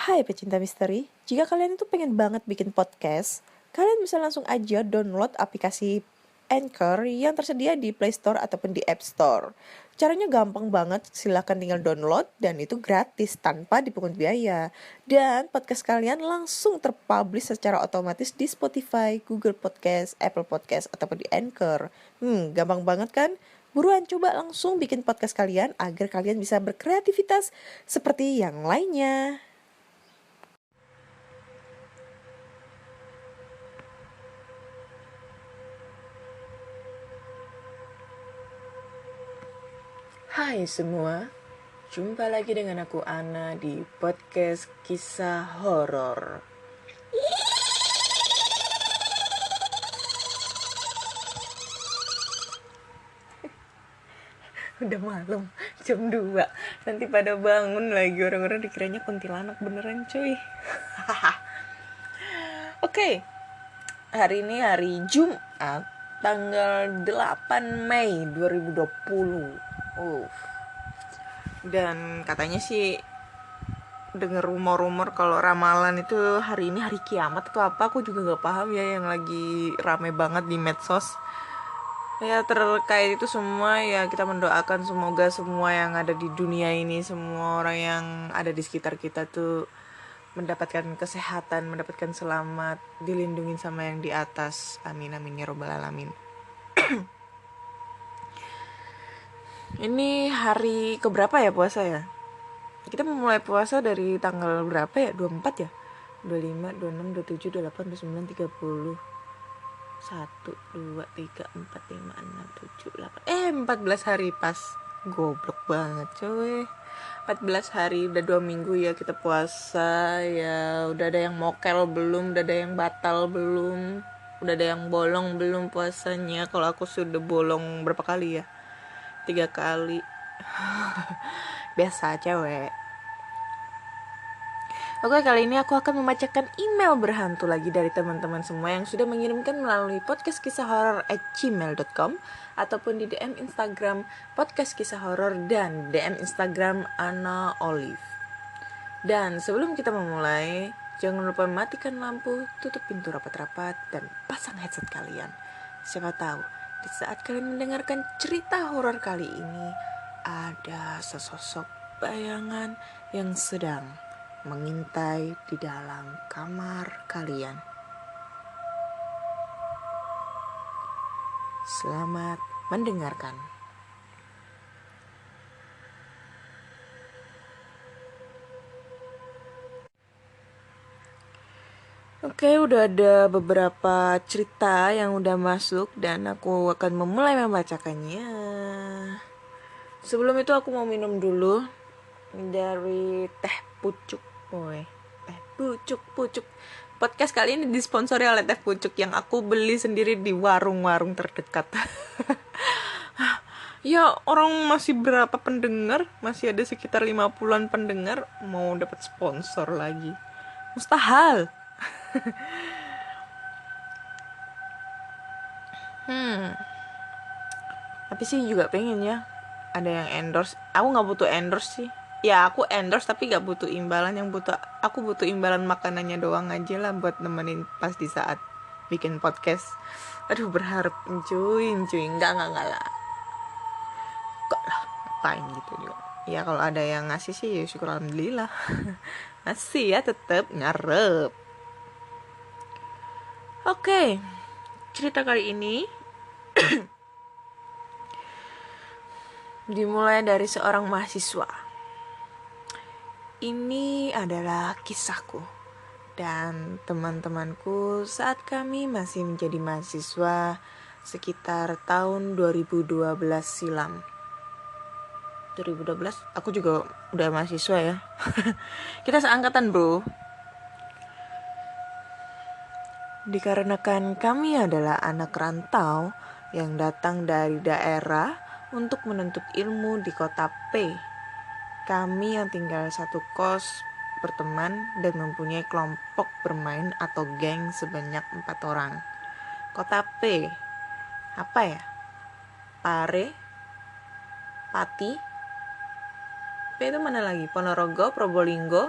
Hai pecinta misteri, jika kalian itu pengen banget bikin podcast, kalian bisa langsung aja download aplikasi Anchor yang tersedia di Play Store ataupun di App Store. Caranya gampang banget, silahkan tinggal download dan itu gratis tanpa dipungut biaya. Dan podcast kalian langsung terpublish secara otomatis di Spotify, Google Podcast, Apple Podcast, ataupun di Anchor. Gampang banget kan? Buruan coba langsung bikin podcast kalian agar kalian bisa berkreativitas seperti yang lainnya. Hai semua, jumpa lagi dengan aku Ana di podcast kisah horor. Udah malam, jam 2. Nanti pada bangun lagi, orang-orang dikiranya kuntilanak beneran cuy. Oke, hari ini hari Jumat, tanggal 8 Mei 2020. Dan katanya sih denger rumor-rumor kalau ramalan itu hari ini hari kiamat atau apa, aku juga gak paham ya, yang lagi rame banget di medsos. Ya terkait itu semua ya kita mendoakan semoga semua yang ada di dunia ini, semua orang yang ada di sekitar kita tuh mendapatkan kesehatan, mendapatkan selamat, dilindungi sama yang di atas. Amin amin ya robbal alamin. Ini hari keberapa ya puasa ya? Kita memulai puasa dari tanggal berapa ya? 24 ya? 25, 26, 27, 28, 29, 30. 1, 2, 3, 4, 5, 6, 7, 8. 14 hari pas. Goblok banget coy. 14 hari, udah 2 minggu ya kita puasa. Ya udah ada yang mokel belum, udah ada yang batal belum, udah ada yang bolong belum puasanya. Kalau aku sudah bolong berapa kali ya? 3 kali. Biasa cewek. Oke, kali ini aku akan membacakan email berhantu lagi dari teman-teman semua yang sudah mengirimkan melalui podcastkisahhoror@gmail.com ataupun di DM Instagram podcast kisah horor dan DM Instagram Ana Olive. Dan sebelum kita memulai, jangan lupa matikan lampu, tutup pintu rapat-rapat, dan pasang headset kalian. Siapa tahu di saat kalian mendengarkan cerita horor kali ini ada sesosok bayangan yang sedang mengintai di dalam kamar kalian. Selamat mendengarkan. Oke, udah ada beberapa cerita yang udah masuk dan aku akan memulai membacakannya. Sebelum itu aku mau minum dulu dari teh pucuk. Teh pucuk. Podcast kali ini disponsori oleh teh pucuk yang aku beli sendiri di warung-warung terdekat. Ya, orang masih berapa pendengar? Masih ada sekitar 50-an pendengar, mau dapat sponsor lagi. Mustahil. Tapi sih juga pengen ya ada yang endorse. Aku nggak butuh endorse sih. Ya aku endorse tapi nggak butuh imbalan. Aku butuh imbalan makanannya doang aja lah buat nemenin pas di saat bikin podcast. Aduh, berharap cuy nggak lah, kok lah ngapain gitu juga. Ya kalau ada yang ngasih sih ya syukur alhamdulillah. Ngasih ya tetap ngarep. Oke, cerita kali ini dimulai dari seorang mahasiswa. Ini adalah kisahku dan teman-temanku saat kami masih menjadi mahasiswa sekitar tahun 2012 silam. 2012 aku juga udah mahasiswa ya. Kita seangkatan bro. Dikarenakan kami adalah anak rantau yang datang dari daerah untuk menuntut ilmu di kota P. Kami yang tinggal satu kos berteman dan mempunyai kelompok bermain atau geng sebanyak 4 orang. Kota P. Apa ya? Pare? Pati? P itu mana lagi? Ponorogo, Probolinggo,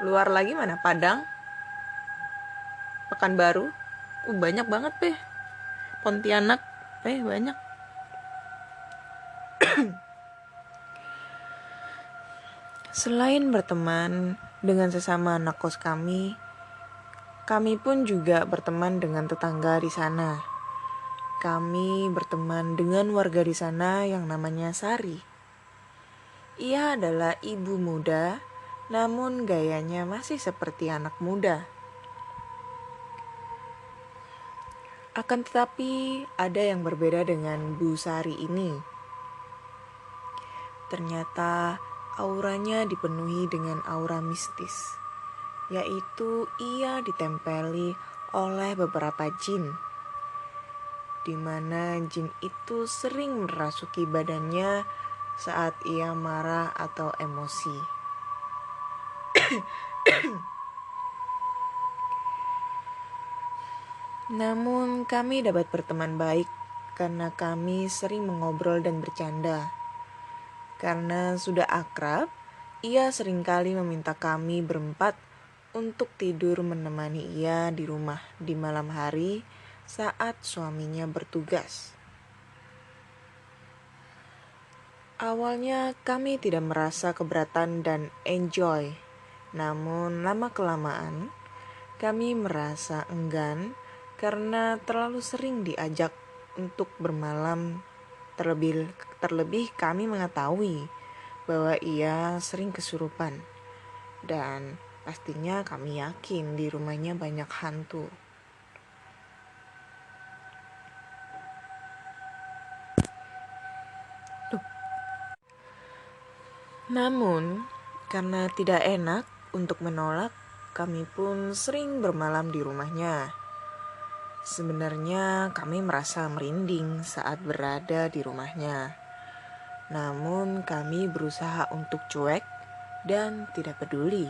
Luar lagi mana? Padang, Pekanbaru, banyak banget Pe. Pontianak, banyak. Selain berteman dengan sesama anak kos kami pun juga berteman dengan tetangga di sana. Kami berteman dengan warga di sana yang namanya Sari. Ia adalah ibu muda, namun gayanya masih seperti anak muda. Akan tetapi ada yang berbeda dengan Bu Sari ini. Ternyata auranya dipenuhi dengan aura mistis, yaitu ia ditempeli oleh beberapa jin, di mana jin itu sering merasuki badannya saat ia marah atau emosi. Namun kami dapat berteman baik karena kami sering mengobrol dan bercanda. Karena sudah akrab, ia seringkali meminta kami berempat untuk tidur menemani ia di rumah di malam hari saat suaminya bertugas. Awalnya kami tidak merasa keberatan dan enjoy, namun lama-kelamaan kami merasa enggan karena terlalu sering diajak untuk bermalam. Terlebih kami mengetahui bahwa ia sering kesurupan, dan pastinya kami yakin di rumahnya banyak hantu. Namun, karena tidak enak untuk menolak, kami pun sering bermalam di rumahnya. Sebenarnya kami merasa merinding saat berada di rumahnya. Namun kami berusaha untuk cuek dan tidak peduli.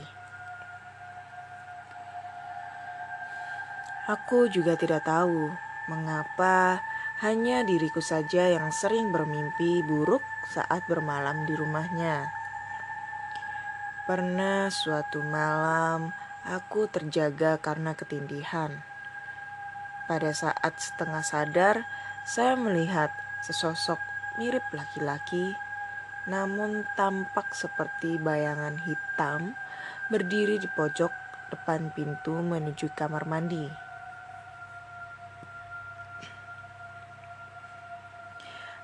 Aku juga tidak tahu mengapa hanya diriku saja yang sering bermimpi buruk saat bermalam di rumahnya. Pernah suatu malam aku terjaga karena ketindihan. Pada saat setengah sadar, saya melihat sesosok mirip laki-laki, namun tampak seperti bayangan hitam berdiri di pojok depan pintu menuju kamar mandi.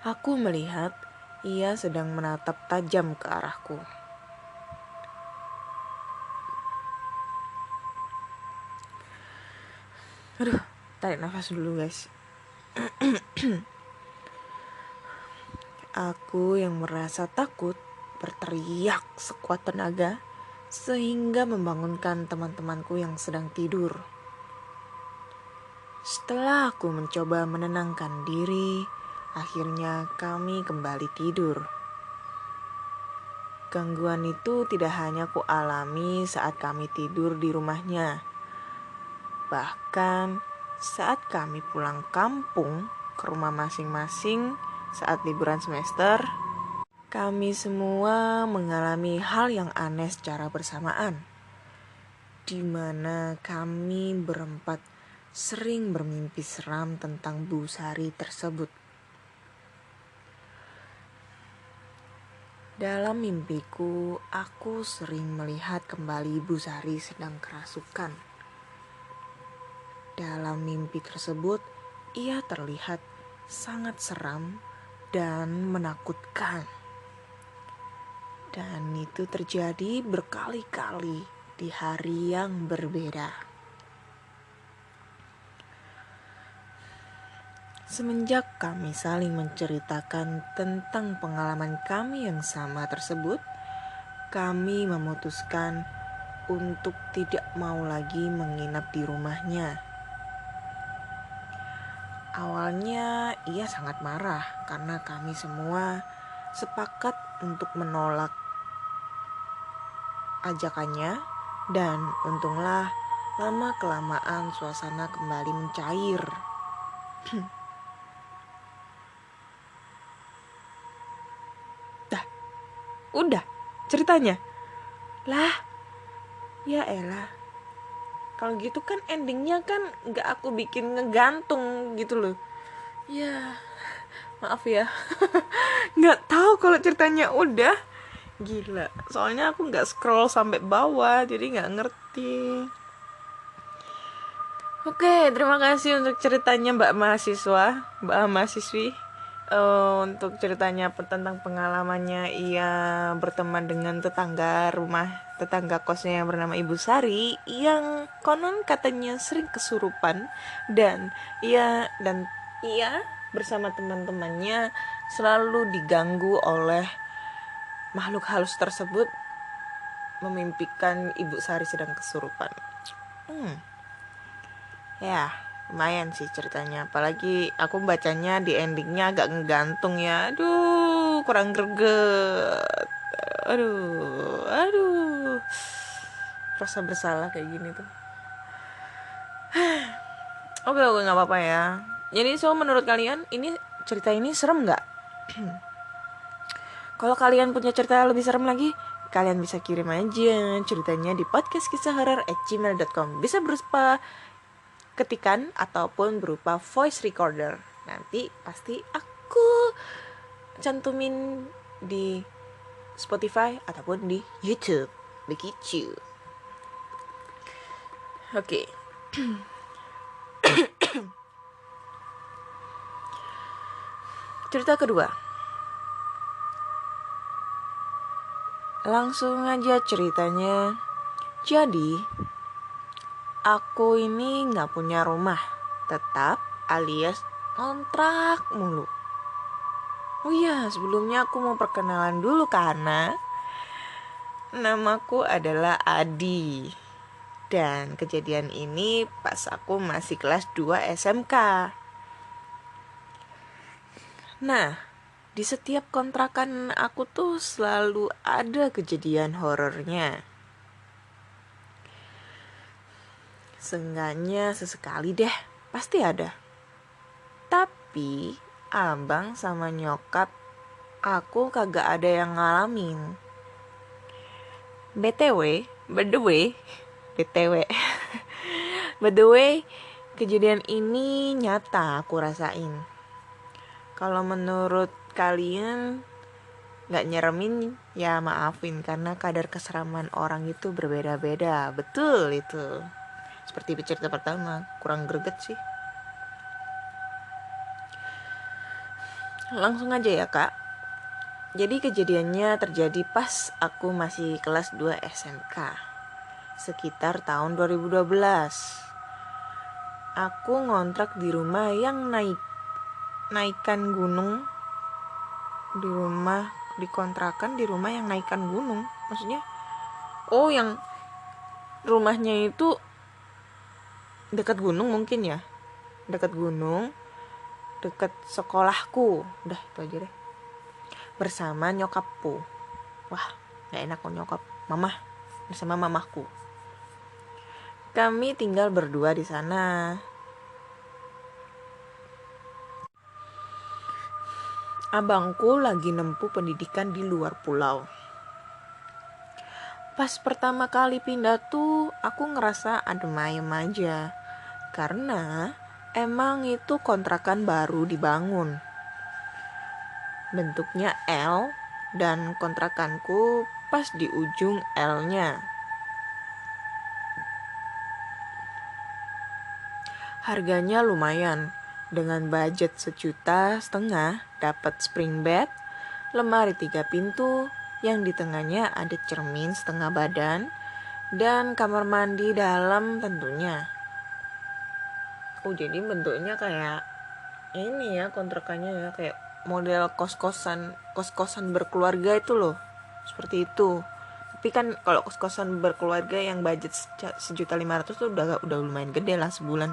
Aku melihat ia sedang menatap tajam ke arahku. Aduh, tarik nafas dulu guys. Aku yang merasa takut berteriak sekuat tenaga sehingga membangunkan teman-temanku yang sedang tidur. Setelah aku mencoba menenangkan diri, akhirnya kami kembali tidur. Gangguan itu tidak hanya ku alami saat kami tidur di rumahnya. Bahkan saat kami pulang kampung ke rumah masing-masing saat liburan semester, kami semua mengalami hal yang aneh secara bersamaan, di mana kami berempat sering bermimpi seram tentang Bu Sari tersebut. Dalam mimpiku, aku sering melihat kembali Bu Sari sedang kerasukan. Dalam mimpi tersebut, ia terlihat sangat seram dan menakutkan. Dan itu terjadi berkali-kali di hari yang berbeda. Semenjak kami saling menceritakan tentang pengalaman kami yang sama tersebut, kami memutuskan untuk tidak mau lagi menginap di rumahnya. Awalnya ia sangat marah karena kami semua sepakat untuk menolak ajakannya, dan untunglah lama-kelamaan suasana kembali mencair. Udah ceritanya. Lah, Ya elah, kalau gitu kan endingnya kan nggak aku bikin ngegantung gitu loh. Ya maaf ya. Nggak tahu kalau ceritanya udah. Gila, soalnya aku nggak scroll sampai bawah, jadi nggak ngerti. Oke, terima kasih untuk ceritanya Mbak mahasiswa, Mbak mahasiswi. Untuk ceritanya tentang pengalamannya ia berteman dengan tetangga kosnya yang bernama Ibu Sari, yang konon katanya sering kesurupan, dan ia bersama teman-temannya selalu diganggu oleh makhluk halus tersebut, memimpikan Ibu Sari sedang kesurupan. Ya, lumayan sih ceritanya. Apalagi aku bacanya di endingnya agak ngegantung ya. Aduh, kurang greget. Aduh. Rasa bersalah kayak gini tuh. Oke, nggak apa-apa ya. Jadi menurut kalian cerita ini serem nggak? Kalau kalian punya cerita lebih serem lagi, kalian bisa kirim aja ceritanya di podcastkisahhoror@gmail.com. Bisa berupa ketikan ataupun berupa voice recorder. Nanti pasti aku cantumin di Spotify ataupun di YouTube. Begitu. Oke. Cerita kedua. Langsung aja ceritanya. Jadi, aku ini gak punya rumah tetap alias kontrak mulu. Oh iya, sebelumnya aku mau perkenalan dulu karena namaku adalah Adi. Dan kejadian ini pas aku masih kelas 2 SMK. Nah, di setiap kontrakan aku tuh selalu ada kejadian horornya. Seenggaknya sesekali deh, pasti ada. Tapi abang sama nyokap aku kagak ada yang ngalamin. By the way, kejadian ini nyata aku rasain. Kalau menurut kalian gak nyeremin, ya maafin, karena kadar keseraman orang itu berbeda-beda. Betul itu. Seperti cerita pertama, kurang greget sih. Langsung aja ya kak. Jadi kejadiannya terjadi pas aku masih kelas 2 SMK, sekitar tahun 2012. Aku ngontrak di rumah yang naikan gunung. Dikontrakan di rumah yang naikan gunung. Maksudnya, yang rumahnya itu dekat gunung mungkin ya. Dekat gunung, dekat sekolahku. Udah itu aja deh. Bersama nyokapku. Wah, gak enak kok nyokap. Bersama mamahku. Kami tinggal berdua di sana. Abangku lagi nempuh pendidikan di luar pulau. Pas pertama kali pindah tuh aku ngerasa adem ayem aja. Karena emang itu kontrakan baru dibangun. Bentuknya L dan kontrakanku pas di ujung L-nya. Harganya lumayan. Dengan budget 1,5 juta dapat spring bed, lemari 3 pintu yang di tengahnya ada cermin setengah badan, dan kamar mandi dalam tentunya. Jadi bentuknya kayak ini ya kontrakannya ya, kayak model kos-kosan berkeluarga itu loh. Seperti itu. Tapi kan kalau kos-kosan berkeluarga yang budget 1,5 juta tuh udah lumayan gede lah sebulan.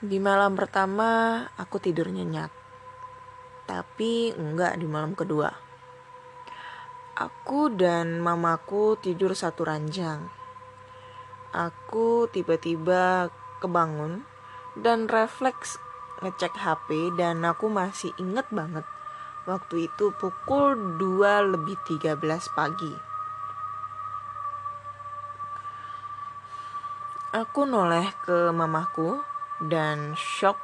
Di malam pertama aku tidur nyenyak. Tapi enggak di malam kedua. Aku dan mamaku tidur satu ranjang. Aku tiba-tiba kebangun dan refleks ngecek HP, dan aku masih inget banget Waktu itu pukul 2:13 pagi. Aku noleh ke mamaku dan shock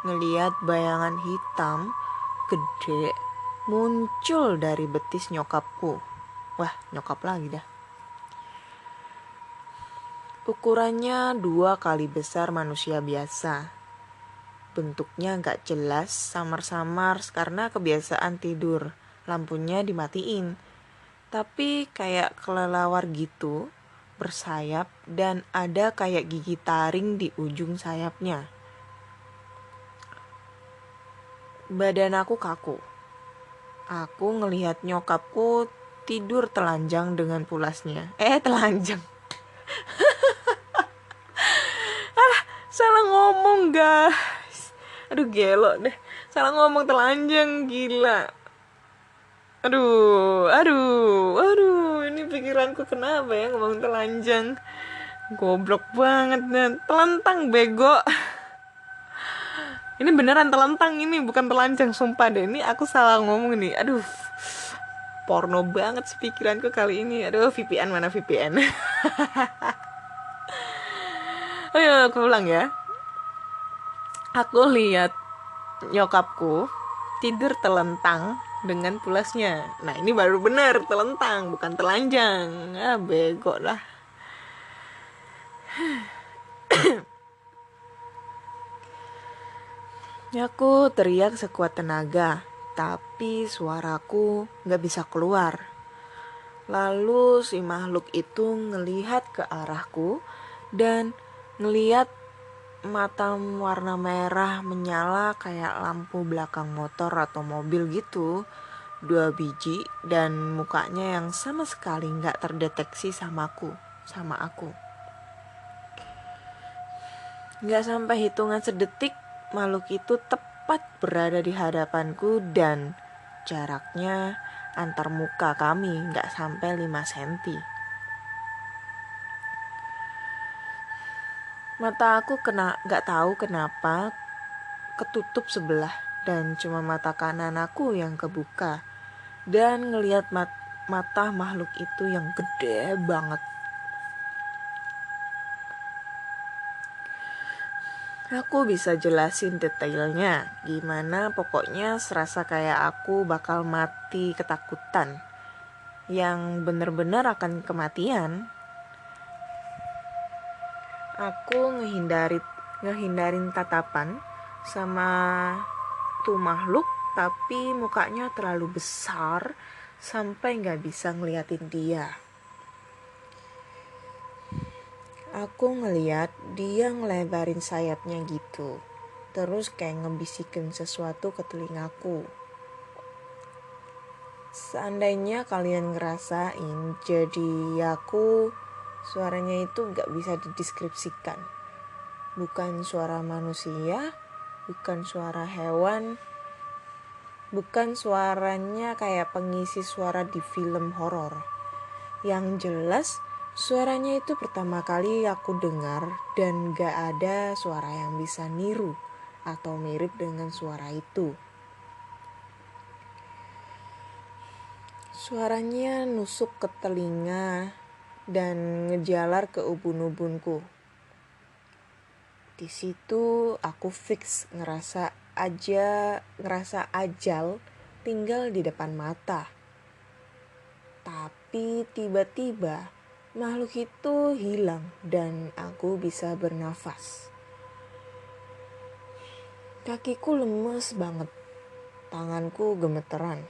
ngeliat bayangan hitam gede muncul dari betis nyokapku. Wah, nyokap lagi dah. Ukurannya 2 kali besar manusia biasa. Bentuknya gak jelas, samar-samar karena kebiasaan tidur. Lampunya dimatiin. Tapi kayak kelelawar gitu, bersayap dan ada kayak gigi taring di ujung sayapnya. Badan aku kaku. Aku ngelihat nyokapku tidur telanjang dengan pulasnya. Telanjang. Salah ngomong guys. Aduh gelo deh. Salah ngomong, telanjang, gila. Aduh. Ini pikiranku kenapa ya ngomong telanjang. Goblok banget nih. Telentang bego. Ini beneran telentang, ini bukan telanjang, sumpah deh. Ini aku salah ngomong nih. Aduh. Porno banget sih pikiranku kali ini. Aduh, VPN mana VPN? Ayo aku ulang ya. Aku lihat nyokapku tidur telentang dengan pulasnya. Nah, ini baru bener telentang, bukan telanjang. Bego lah. Aku teriak sekuat tenaga, tapi suaraku gak bisa keluar. Lalu si makhluk itu ngelihat ke arahku dan ngelihat mata warna merah menyala kayak lampu belakang motor atau mobil gitu, 2 biji, dan mukanya yang sama sekali gak terdeteksi sama aku. Gak sampai hitungan sedetik, makhluk itu tepat berada di hadapanku dan jaraknya antar muka kami gak sampai 5 cm. Mata aku gak tahu kenapa ketutup sebelah dan cuma mata kanan aku yang kebuka dan ngelihat mata makhluk itu yang gede banget. Aku bisa jelasin detailnya gimana, pokoknya serasa kayak aku bakal mati ketakutan, yang bener-bener akan kematian. Aku ngehindarin tatapan sama tuh makhluk, tapi mukanya terlalu besar sampai gak bisa ngeliatin dia. Aku ngeliat dia ngelebarin sayapnya gitu, terus kayak ngebisikin sesuatu ke telingaku. Seandainya kalian ngerasain, jadi aku suaranya itu gak bisa dideskripsikan. Bukan suara manusia, bukan suara hewan, bukan suaranya kayak pengisi suara di film horor. Yang jelas suaranya itu pertama kali aku dengar dan gak ada suara yang bisa niru atau mirip dengan suara itu. Suaranya nusuk ke telinga dan ngejalar ke ubun-ubunku. Di situ aku fix ngerasa ajal tinggal di depan mata. Tapi tiba-tiba makhluk itu hilang dan aku bisa bernafas. Kakiku lemes banget, tanganku gemeteran.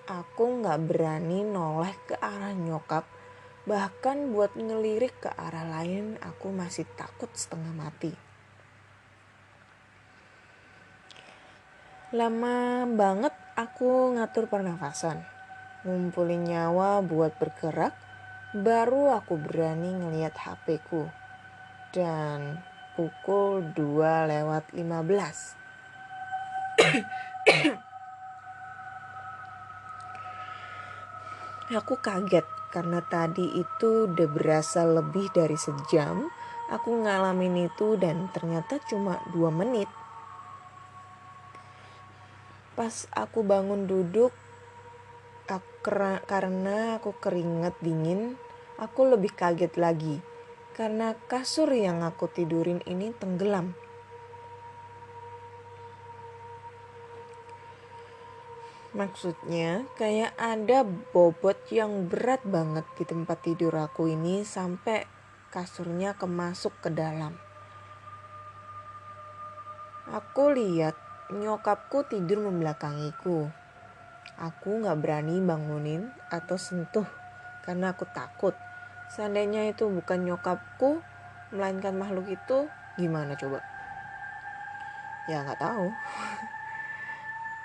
Aku gak berani noleh ke arah nyokap, bahkan buat ngelirik ke arah lain aku masih takut setengah mati. Lama banget aku ngatur pernafasan, ngumpulin nyawa buat bergerak, baru aku berani ngelihat HP-ku. Dan pukul 2:15. Aku kaget karena tadi itu udah berasa lebih dari sejam aku ngalamin itu dan ternyata cuma 2 menit. Pas aku bangun duduk, karena aku keringat dingin, aku lebih kaget lagi. Karena kasur yang aku tidurin ini tenggelam. Maksudnya kayak ada bobot yang berat banget di tempat tidur aku ini sampai kasurnya kemasuk ke dalam. Aku lihat nyokapku tidur membelakangiku. Aku gak berani bangunin atau sentuh karena aku takut. Seandainya itu bukan nyokapku, melainkan makhluk itu, gimana coba? Ya gak tahu.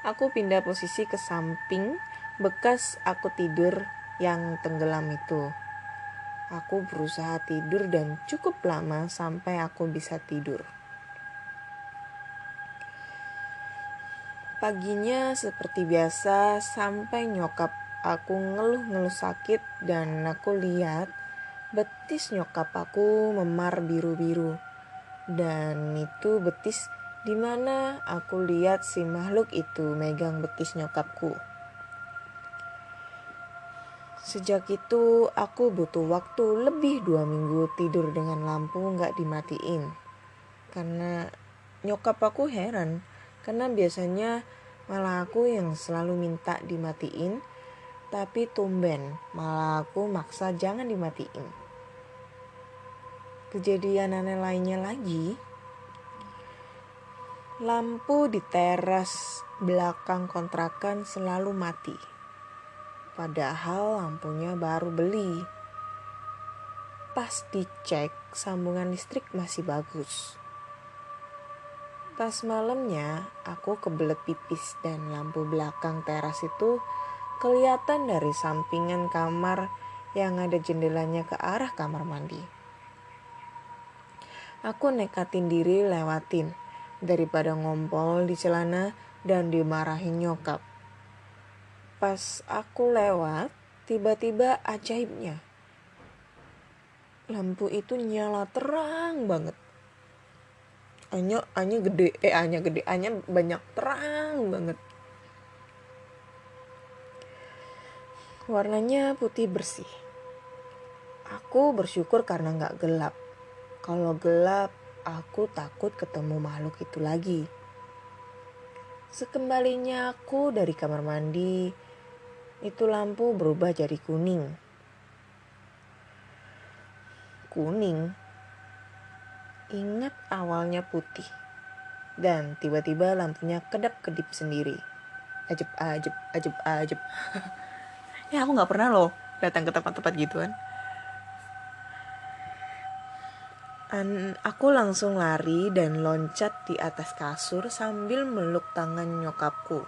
Aku pindah posisi ke samping bekas aku tidur yang tenggelam itu. Aku berusaha tidur dan cukup lama sampai aku bisa tidur. Paginya seperti biasa sampai nyokap aku ngeluh-ngeluh sakit dan aku lihat betis nyokap aku memar biru-biru. Dan itu betis dimana aku lihat si makhluk itu megang betis nyokapku. Sejak itu aku butuh waktu lebih 2 minggu tidur dengan lampu gak dimatiin. Karena nyokap aku heran. Karena biasanya malah aku yang selalu minta dimatiin. Tapi tumben malah aku maksa jangan dimatiin. Kejadian aneh lainnya lagi. Lampu di teras belakang kontrakan selalu mati. Padahal lampunya baru beli. Pas dicek, sambungan listrik masih bagus. Pas malamnya, aku kebelet pipis dan lampu belakang teras itu kelihatan dari sampingan kamar yang ada jendelanya ke arah kamar mandi. Aku nekatin diri lewatin daripada ngompol di celana dan dimarahin nyokap. Pas aku lewat, tiba-tiba ajaibnya. Lampu itu nyala terang banget. Anya banyak terang banget. Warnanya putih bersih. Aku bersyukur karena gak gelap. Kalau gelap, aku takut ketemu makhluk itu lagi. Sekembalinya aku dari kamar mandi, itu lampu berubah jadi kuning. Kuning. Ingat awalnya putih. Dan tiba-tiba lampunya kedap-kedip sendiri. Ajeb. Ya aku gak pernah loh datang ke tempat-tempat gituan. Aku langsung lari dan loncat di atas kasur sambil meluk tangan nyokapku.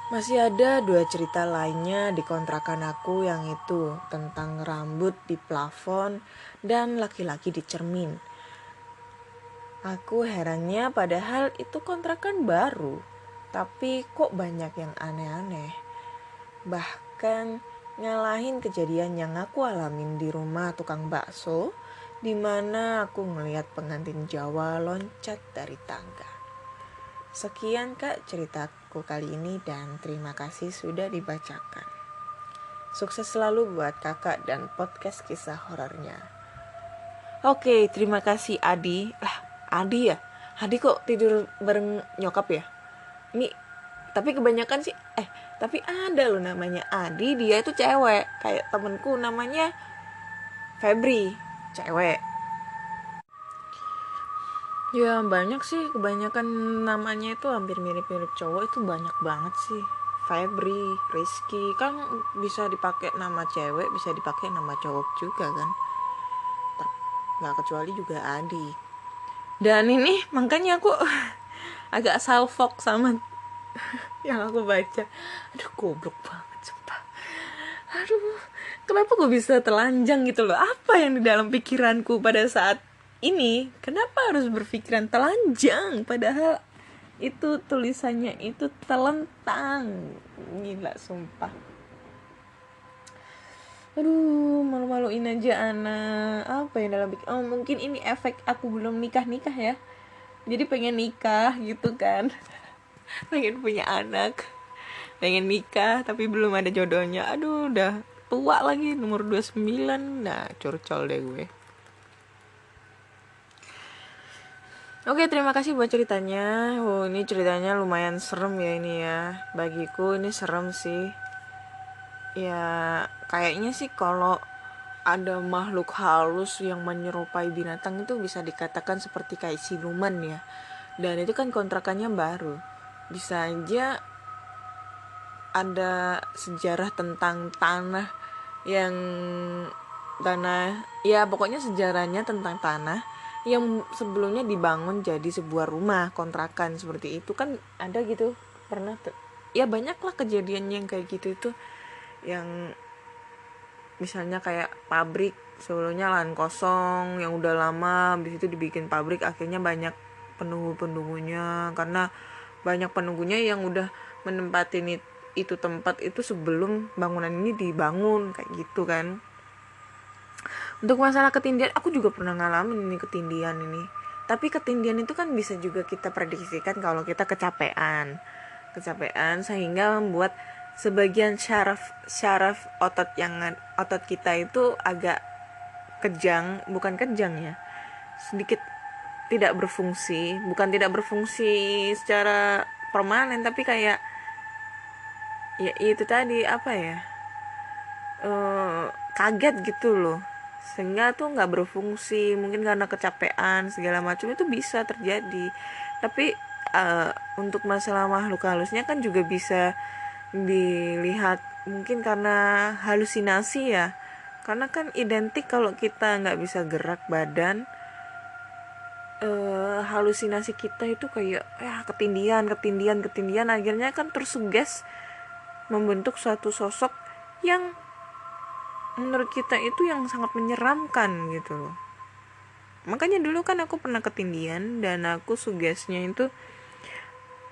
Masih ada 2 cerita lainnya di kontrakan aku yang itu tentang rambut di plafon dan laki-laki di cermin. Aku herannya padahal itu kontrakan baru, tapi kok banyak yang aneh-aneh. Bahkan nyalahin kejadian yang aku alamin di rumah tukang bakso, di mana aku ngelihat pengantin Jawa loncat dari tangga. Sekian Kak ceritaku kali ini dan terima kasih sudah dibacakan. Sukses selalu buat kakak dan podcast kisah horornya. Oke, terima kasih Adi. Adi ya? Adi kok tidur bareng nyokap ya? Ini tapi kebanyakan sih tapi ada loh namanya Adi, dia itu cewek. Kayak temenku namanya Febri, cewek. Ya banyak sih, kebanyakan namanya itu hampir mirip-mirip cowok, itu banyak banget sih. Febri, Rizky, kan bisa dipakai nama cewek, bisa dipakai nama cowok juga kan. Gak kecuali juga Adi. Dan ini makanya aku agak salfok sama yang aku baca. Aduh goblok banget sumpah. Aduh, kenapa gue bisa telanjang gitu loh? Apa yang di dalam pikiranku pada saat ini? Kenapa harus berpikiran telanjang? Padahal itu tulisannya itu telentang. Gila sumpah. Aduh, malu-maluin aja anak. Apa yang dalam mungkin ini efek aku belum nikah ya. Jadi pengen nikah gitu kan. Pengen punya anak, pengen nikah tapi belum ada jodohnya. Aduh, udah tua lagi, umur 29. Nah, curcol deh gue. Oke, terima kasih buat ceritanya. Ini ceritanya lumayan serem ya ini ya. Bagiku ini serem sih. Ya, kayaknya sih kalau ada makhluk halus yang menyerupai binatang itu bisa dikatakan seperti kayak siluman ya. Dan itu kan kontrakannya baru. Bisa aja ada sejarah tentang yang ya pokoknya sejarahnya tentang tanah yang sebelumnya dibangun jadi sebuah rumah kontrakan seperti itu kan ada gitu. Ya banyak lah kejadian yang kayak gitu itu, yang misalnya kayak pabrik sebelumnya lahan kosong yang udah lama, habis itu dibikin pabrik, akhirnya banyak penunggunya karena banyak penunggunya yang udah menempatin itu tempat itu sebelum bangunan ini dibangun kayak gitu kan. Untuk masalah ketindihan, aku juga pernah ngalamin ini ketindihan ini. Tapi ketindihan itu kan bisa juga kita prediksikan kalau kita kecapean sehingga membuat sebagian syaraf otot kita itu agak bukan kejang ya, sedikit bukan tidak berfungsi secara permanen, tapi kayak ya itu tadi apa ya, kaget gitu loh, sehingga tuh nggak berfungsi, mungkin karena kecapean segala macam itu bisa terjadi. Tapi untuk masalah makhluk halusnya kan juga bisa dilihat mungkin karena halusinasi ya, karena kan identik kalau kita nggak bisa gerak badan, halusinasi kita itu kayak ya ketindihan akhirnya kan tersuges membentuk suatu sosok yang menurut kita itu yang sangat menyeramkan gitu loh. Makanya dulu kan aku pernah ketindihan dan aku sugesnya itu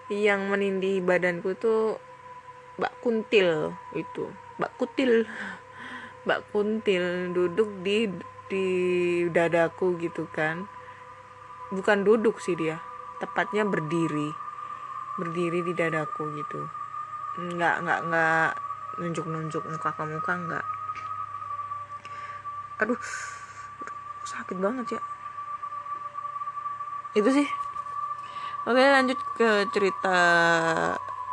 yang menindih badanku tuh Mbak Kuntil itu. Mbak Kuntil duduk di dadaku gitu kan. Bukan duduk sih dia, tepatnya berdiri di dadaku gitu. Nggak nunjuk muka ke muka, nggak. Aduh, sakit banget ya. Itu sih. Oke, lanjut ke cerita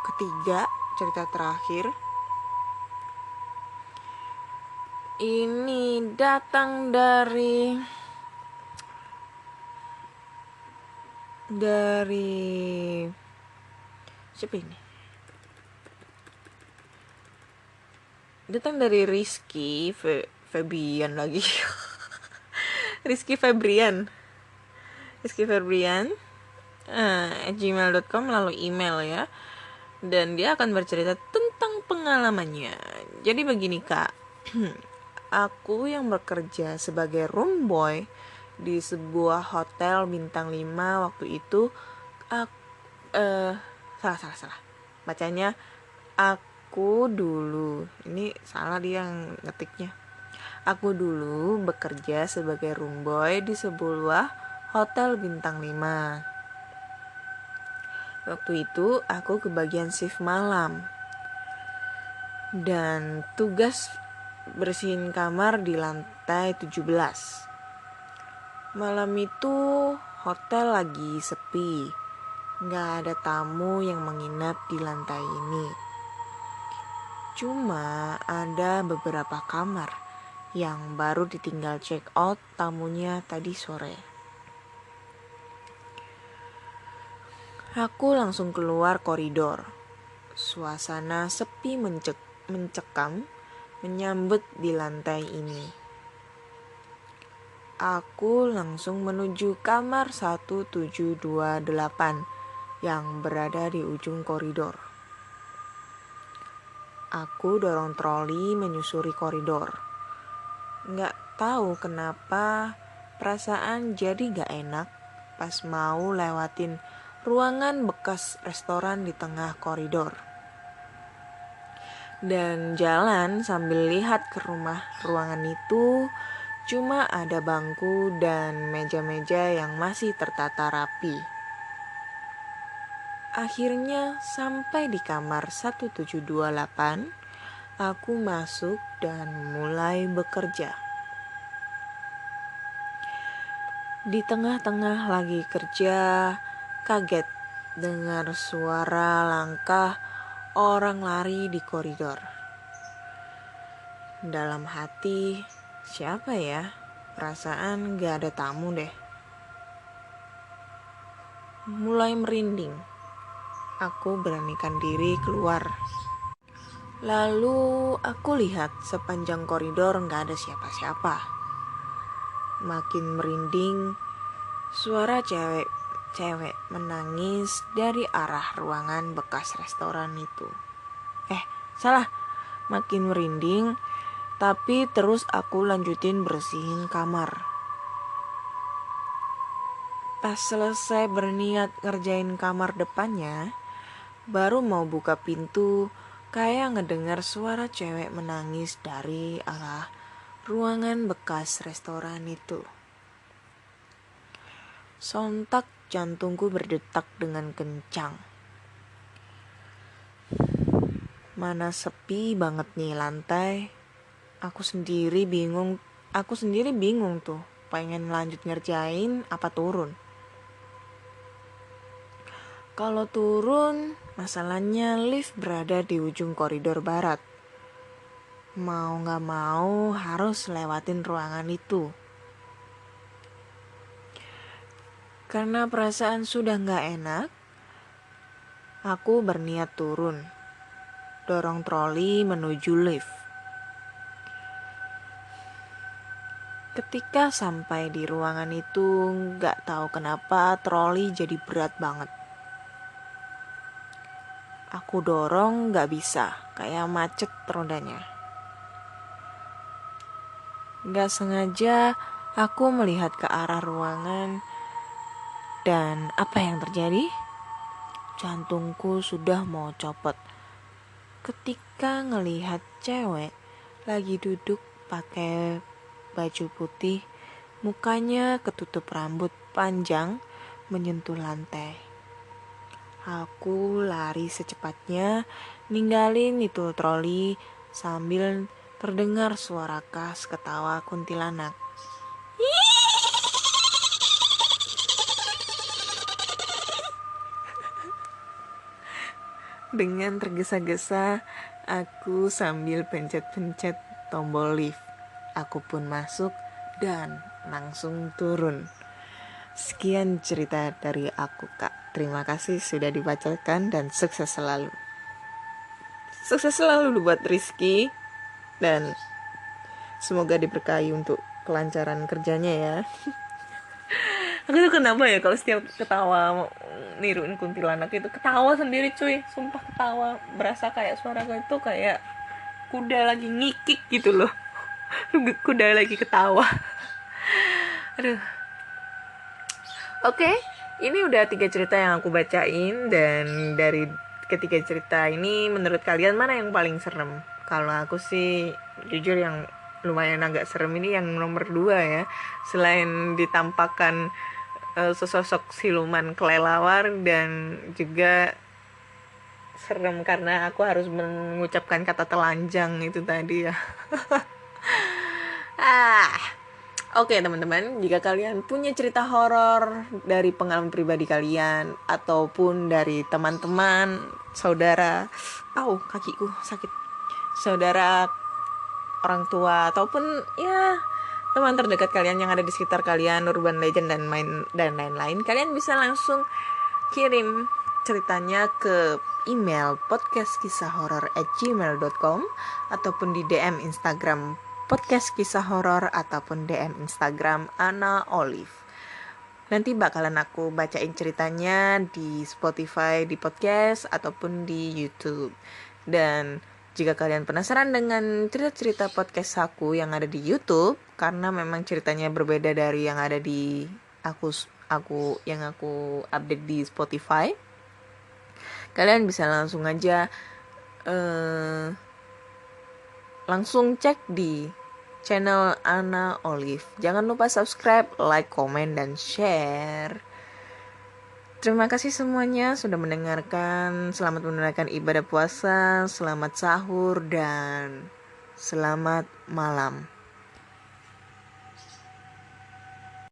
ketiga, cerita terakhir. Ini datang dari siapa ini? Datang dari Febian lagi. Rizky Febrian @gmail.com melalui email ya. Dan dia akan bercerita tentang pengalamannya. Jadi begini Kak, aku yang bekerja sebagai room boy di sebuah hotel bintang 5 waktu itu, salah bacanya, aku dulu, ini salah dia yang ngetiknya. Aku dulu bekerja sebagai room boy di sebuah hotel bintang 5. Waktu itu aku kebagian shift malam dan tugas bersihin kamar di lantai 17. Malam itu hotel lagi sepi, gak ada tamu yang menginap di lantai ini. Cuma ada beberapa kamar yang baru ditinggal check out tamunya tadi sore. Aku langsung keluar koridor. Suasana sepi mencekam menyambut di lantai ini. Aku langsung menuju kamar 1728 yang berada di ujung koridor. Aku dorong troli menyusuri koridor. Nggak tahu kenapa perasaan jadi gak enak pas mau lewatin ruangan bekas restoran di tengah koridor. Dan jalan sambil lihat ke ruangan itu, cuma ada bangku dan meja-meja yang masih tertata rapi. Akhirnya sampai di kamar 1728, aku masuk dan mulai bekerja. Di tengah-tengah lagi kerja, kaget dengar suara langkah orang lari di koridor. Dalam hati, siapa ya? Perasaan gak ada tamu deh. Mulai merinding. Aku beranikan diri keluar. Lalu aku lihat sepanjang koridor gak ada siapa-siapa. Makin merinding, suara cewek menangis dari arah ruangan bekas restoran itu. Salah. Makin merinding, tapi terus aku lanjutin bersihin kamar. Pas selesai berniat ngerjain kamar depannya, baru mau buka pintu, kayak ngedengar suara cewek menangis dari arah ruangan bekas restoran itu. Sontak jantungku berdetak dengan kencang. Mana sepi banget nih lantai. Aku sendiri bingung tuh, pengen lanjut ngerjain apa turun. Kalau turun, masalahnya lift berada di ujung koridor barat. Mau gak mau harus lewatin ruangan itu. Karena perasaan sudah gak enak, aku berniat turun. Dorong troli menuju lift. Ketika sampai di ruangan itu, gak tahu kenapa troli jadi berat banget. Aku dorong gak bisa, kayak macet rodanya. Gak sengaja aku melihat ke arah ruangan. Dan apa yang terjadi? Jantungku sudah mau copot ketika ngelihat cewek lagi duduk pakai baju putih, mukanya ketutup rambut panjang menyentuh lantai. Aku lari secepatnya, ninggalin itu troli sambil terdengar suara khas ketawa kuntilanak. Dengan tergesa-gesa, aku sambil pencet-pencet tombol lift. Aku pun masuk dan langsung turun. Sekian cerita dari aku, Kak. Terima kasih sudah dibacakan dan sukses selalu. Sukses selalu buat Rizky. Dan semoga diberkahi untuk kelancaran kerjanya ya. Aku tuh kenapa ya kalau setiap ketawa niruin kuntilanak itu ketawa sendiri cuy, sumpah ketawa, berasa kayak suara gue itu kayak kuda lagi ngikik gitu loh. Kuda lagi ketawa. Aduh. Oke, ini udah 3 cerita yang aku bacain. Dan dari ketiga cerita ini menurut kalian mana yang paling serem? Kalau aku sih jujur yang lumayan agak serem ini yang nomor 2 ya. Selain ditampakkan sesosok siluman kelelawar, dan juga serem karena aku harus mengucapkan kata telanjang itu tadi ya. Oke teman-teman, jika kalian punya cerita horor dari pengalaman pribadi kalian ataupun dari teman-teman, saudara, kakiku sakit, saudara, orang tua, ataupun ya teman terdekat kalian yang ada di sekitar kalian, urban legend dan lain-lain, kalian bisa langsung kirim ceritanya ke email podcastkisahhoror@gmail.com ataupun di DM Instagram podcast kisah horor ataupun DM Instagram Ana Olive. Nanti bakalan aku bacain ceritanya di Spotify, di podcast ataupun di YouTube. Dan jika kalian penasaran dengan cerita-cerita podcast aku yang ada di YouTube, karena memang ceritanya berbeda dari yang ada di aku update di Spotify, kalian bisa langsung aja langsung cek di channel Ana Olive. Jangan lupa subscribe, like, komen, dan share. Terima kasih semuanya sudah mendengarkan. Selamat menunaikan ibadah puasa, selamat sahur, dan selamat malam.